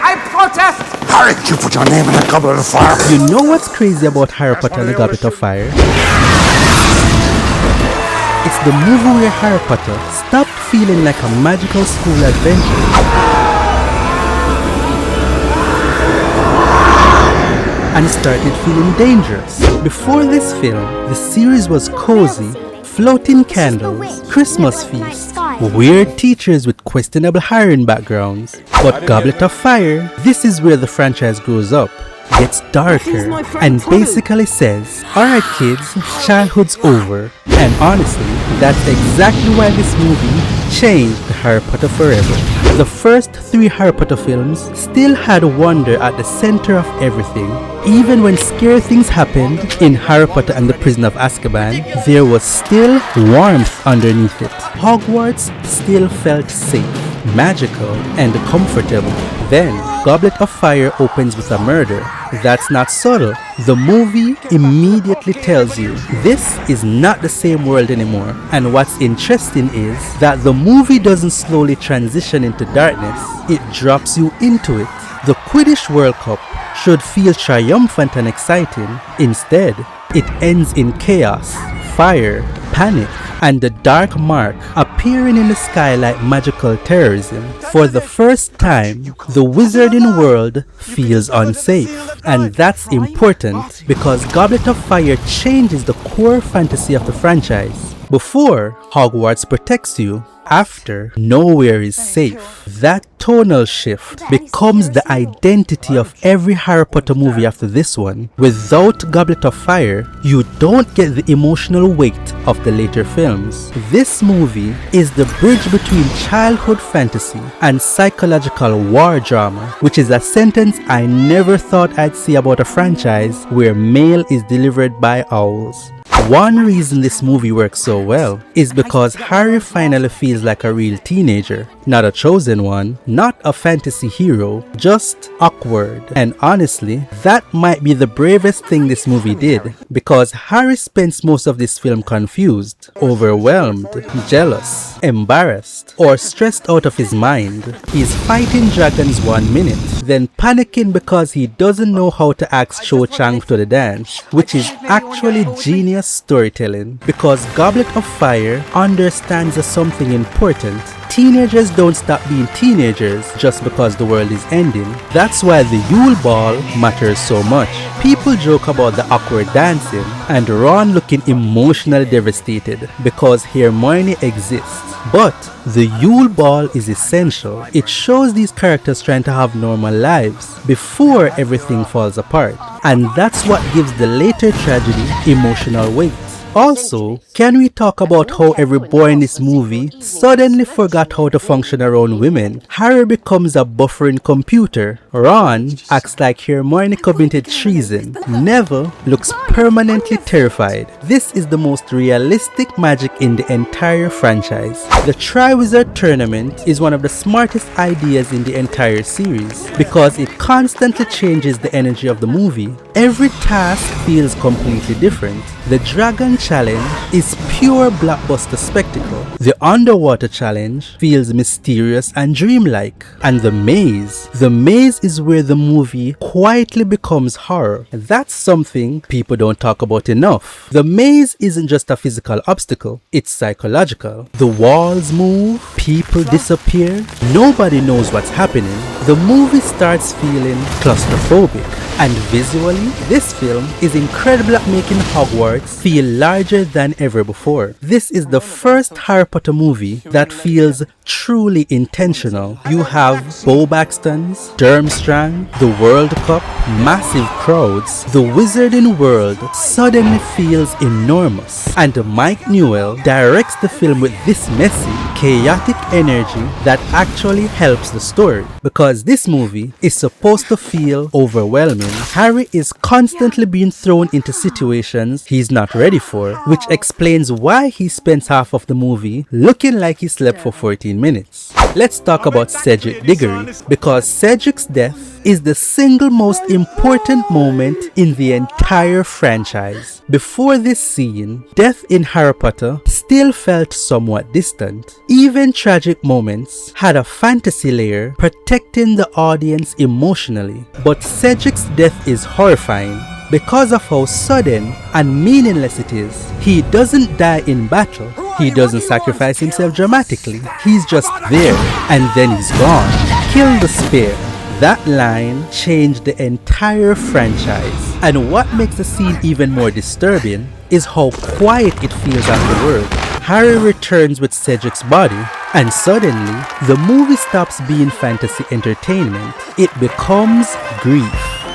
I protest! Harry, you put your name in the Goblet of Fire. You know what's crazy about Harry Potter and the Goblet of Fire? It's the movie where Harry Potter stopped feeling like a magical school adventure and started feeling dangerous. Before this film, the series was cozy, floating candles, Christmas feasts, weird teachers with questionable hiring backgrounds. But Goblet of Fire, this is where the franchise grows up, gets darker, and basically says, alright kids, childhood's over. And honestly, that's exactly why this movie changed Harry Potter forever. The first 3 Harry Potter films still had wonder at the center of everything. Even when scary things happened in Harry Potter and the Prison of Azkaban, there was still warmth underneath it. Hogwarts still felt safe, magical, and comfortable. Then, Goblet of Fire opens with a murder. That's not subtle. The movie immediately tells you this is not the same world anymore. And what's interesting is that the movie doesn't slowly transition into darkness, it drops you into it. The Quidditch World Cup should feel triumphant and exciting. Instead, it ends in chaos, fire, panic, and the dark mark appearing in the sky like magical terrorism. For the first time, the wizarding world feels unsafe. And that's important because Goblet of Fire changes the core fantasy of the franchise. Before, Hogwarts protects you. After, nowhere is safe. That tonal shift becomes the identity of every Harry Potter movie after this one. Without Goblet of Fire, you don't get the emotional weight of the later films. This movie is the bridge between childhood fantasy and psychological war drama, which is a sentence I never thought I'd see about a franchise where mail is delivered by owls. One reason this movie works so well is because Harry finally feels like a real teenager, not a chosen one, not a fantasy hero, just awkward. And honestly, that might be the bravest thing this movie did, because Harry spends most of this film confused, overwhelmed, jealous, embarrassed, or stressed out of his mind. He's fighting dragons 1 minute, then panicking because he doesn't know how to ask Cho Chang to the dance, which is actually genius storytelling, because Goblet of Fire understands something important. Teenagers don't stop being teenagers just because the world is ending. That's why the Yule Ball matters so much. People joke about the awkward dancing and Ron looking emotionally devastated because Hermione exists. But the Yule Ball is essential. It shows these characters trying to have normal lives before everything falls apart. And that's what gives the later tragedy emotional weight. Also, can we talk about how every boy in this movie suddenly forgot how to function around women? Harry becomes a buffering computer. Ron acts like Hermione committed treason. Neville looks permanently terrified. This is the most realistic magic in the entire franchise. The Triwizard Tournament is one of the smartest ideas in the entire series because it constantly changes the energy of the movie. Every task feels completely different. The Dragon Challenge is pure blockbuster spectacle. The Underwater Challenge feels mysterious and dreamlike. And the maze is where the movie quietly becomes horror. That's something people don't talk about enough. The maze isn't just a physical obstacle, it's psychological. The walls move, people disappear, nobody knows what's happening. The movie starts feeling claustrophobic. And visually, this film is incredible at making Hogwarts feel larger than ever before. This is the first Harry Potter movie that feels truly intentional. You have Beauxbatons, Durmstrang, the World Cup, massive crowds. The wizarding world suddenly feels enormous. And Mike Newell directs the film with this messy, chaotic energy that actually helps the story. Because this movie is supposed to feel overwhelming. Harry is constantly being thrown into situations he's not ready for, which explains why he spends half of the movie looking like he slept for 14 minutes. Let's talk about Cedric Diggory, because Cedric's death is the single most important moment in the entire franchise. Before this scene, death in Harry Potter still felt somewhat distant. Even tragic moments had a fantasy layer protecting the audience emotionally. But Cedric's death is horrifying because of how sudden and meaningless it is. He doesn't die in battle. He doesn't sacrifice himself dramatically. He's just there and then he's gone. Kill the spear. That line changed the entire franchise. And what makes the scene even more disturbing is how quiet it feels afterward. Harry returns with Cedric's body, and suddenly, the movie stops being fantasy entertainment. It becomes grief.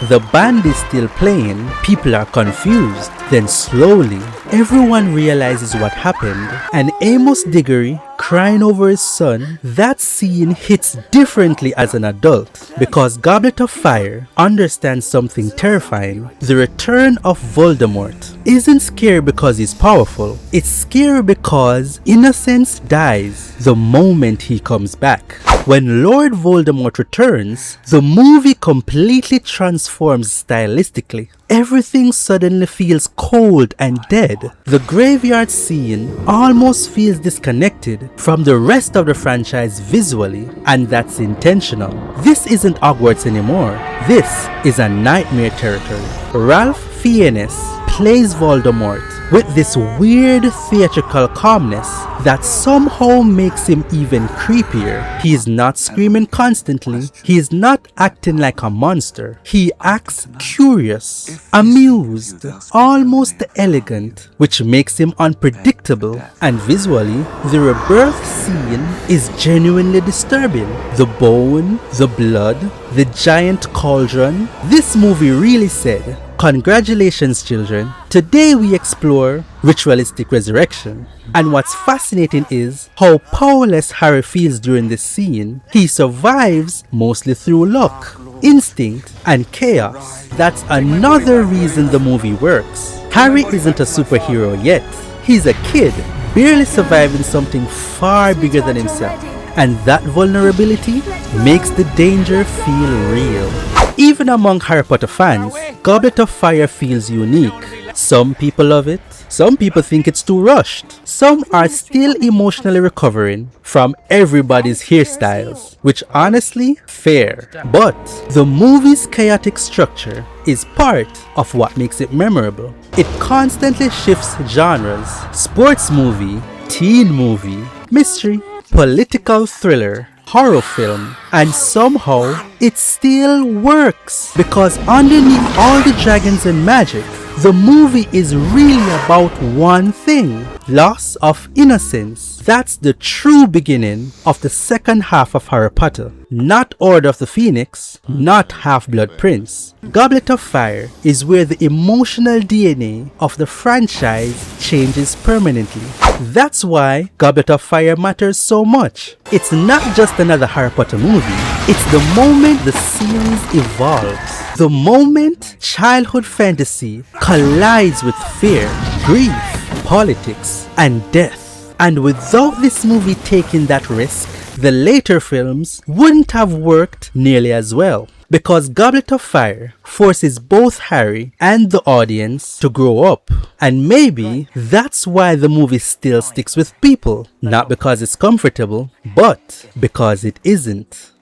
The band is still playing, people are confused. Then slowly, everyone realizes what happened, and Amos Diggory crying over his son, that scene hits differently as an adult because Goblet of Fire understands something terrifying. The return of Voldemort isn't scary because he's powerful. It's scary because innocence dies the moment he comes back. When Lord Voldemort returns, the movie completely transforms stylistically. Everything suddenly feels cold and dead. The graveyard scene almost feels disconnected from the rest of the franchise visually, and that's intentional. This isn't Hogwarts anymore. This is a nightmare territory. Ralph Fiennes plays Voldemort with this weird theatrical calmness that somehow makes him even creepier. He is not screaming constantly. He is not acting like a monster. He acts curious, amused, almost elegant, which makes him unpredictable. And visually, the rebirth scene is genuinely disturbing. The bone, the blood, the giant cauldron. This movie really said, "Congratulations, children. Today we explore ritualistic resurrection." And what's fascinating is how powerless Harry feels during this scene. He survives mostly through luck, instinct, and chaos. That's another reason the movie works. Harry isn't a superhero yet. He's a kid, barely surviving something far bigger than himself. And that vulnerability makes the danger feel real. Even among Harry Potter fans, Goblet of Fire feels unique. Some people love it, some people think it's too rushed. Some are still emotionally recovering from everybody's hairstyles, which honestly, fair. But the movie's chaotic structure is part of what makes it memorable. It constantly shifts genres: sports movie, teen movie, mystery, political thriller, horror film, and somehow it still works because underneath all the dragons and magic, the movie is really about one thing: loss of innocence. That's the true beginning of the second half of Harry Potter. Not Order of the Phoenix, not Half-Blood Prince. Goblet of Fire is where the emotional DNA of the franchise changes permanently. That's why Goblet of Fire matters so much. It's not just another Harry Potter movie. It's the moment the series evolves. The moment childhood fantasy collides with fear, grief, politics, and death. And without this movie taking that risk, the later films wouldn't have worked nearly as well. Because Goblet of Fire forces both Harry and the audience to grow up. And maybe that's why the movie still sticks with people. Not because it's comfortable, but because it isn't.